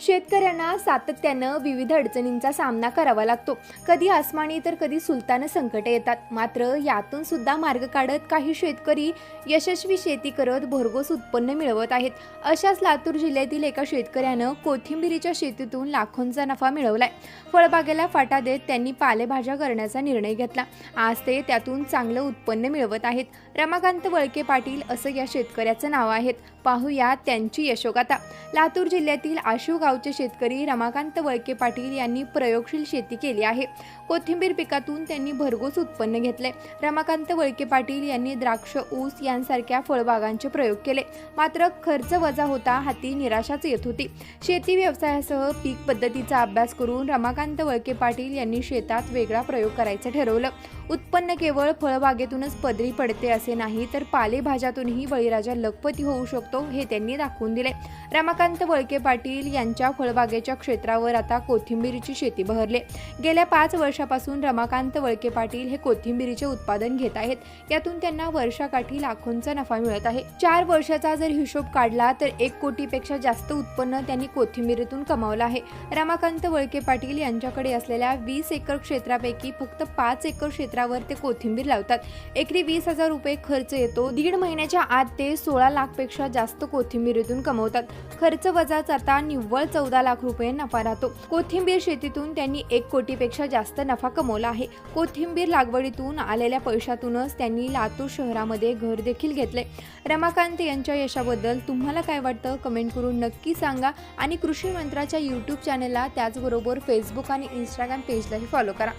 शेतकऱ्यांना सातत्यानं विविध अडचणींचा सामना करावा लागतो. कधी आसमानी तर कधी सुलतान संकटे येतात. मात्र यातून सुद्धा मार्ग काढत काही शेतकरी यशस्वी शेती करत भरघोस उत्पन्न मिळवत आहेत. अशाच लातूर जिल्ह्यातील एका शेतकऱ्यानं कोथिंबिरीच्या शेतीतून लाखोंचा नफा मिळवलाय. फळबागेला फाटा देत त्यांनी पालेभाज्या करण्याचा निर्णय घेतला. आज ते त्यातून चांगलं उत्पन्न मिळवत आहेत. रमाकांत वळके पाटील असं या शेतकऱ्याचं नाव आहे. पाहूया त्यांची यशोगाथा. लातूर जिल्ह्यातील आशिव गावचे शेतकरी रमाकांत वळके पाटील यांनी प्रयोगशील शेती केली आहे. कोथिंबीर पिकातून त्यांनी भरघोस उत्पन्न घेतले. रमाकांत वळके पाटील यांनी द्राक्ष, ऊस यांसारख्या फळबागांचे प्रयोग केले. मात्र खर्च वजा होता हाती निराशाच येत होती. शेती व्यवसायासह पीक पद्धतीचा अभ्यास करून रमाकांत वळके पाटील यांनी शेतात वेगळा प्रयोग करायचं ठरवलं. उत्पन्न केवळ फळबागेतूनच पदरी पडते असे नाही, तर पालेभाज्यातूनही बळीराजा लखपती होऊ शकतो हे त्यांनी दाखवून दिले. रमाकांत वळके पाटील यांच्या फळबागेच्या क्षेत्रावर आता कोथिंबीरीची शेती बहरली. गेल्या 5 वर्षापासून रमाकांत वळके पाटील हे कोथिंबीरीचे उत्पादन घेत आहेत. यातून त्यांना वर्षाकाठी लाखोंचा नफा मिळत आहे. 4 वर्षाचा जर हिशोब काढला तर 1 कोटीपेक्षा जास्त उत्पन्न त्यांनी कोथिंबीरीतून कमावलं आहे. रमाकांत वळके पाटील यांच्याकडे असलेल्या 20 एकर क्षेत्रापैकी फक्त 5 एकर क्षेत्रावर ते कोथिंबीर लावतात. एकरी 20,000 रुपये खर्च येतो. 1.5 महिन्याच्या आत ते 16 लाखपेक्षा जास्त कोथिंबीरीतून कमवतात. खर्च वजा जाता निव्वळ 14 लाख रुपये नफा राहतो. कोथिंबीर शेतीतून त्यांनी 1 कोटीपेक्षा जास्त नफा कमवला आहे. कोथिंबीर लागवडीतून आलेल्या पैशातूनच त्यांनी लातूर शहरामध्ये घर देखील घेतले. रमाकांत यांच्या यशाबद्दल तुम्हाला काय वाटतं कमेंट करून नक्की सांगा आणि कृषी मंत्राच्या YouTube चॅनलला त्याचबरोबर फेसबुक आणि इंस्टाग्राम पेजलाही फॉलो करा.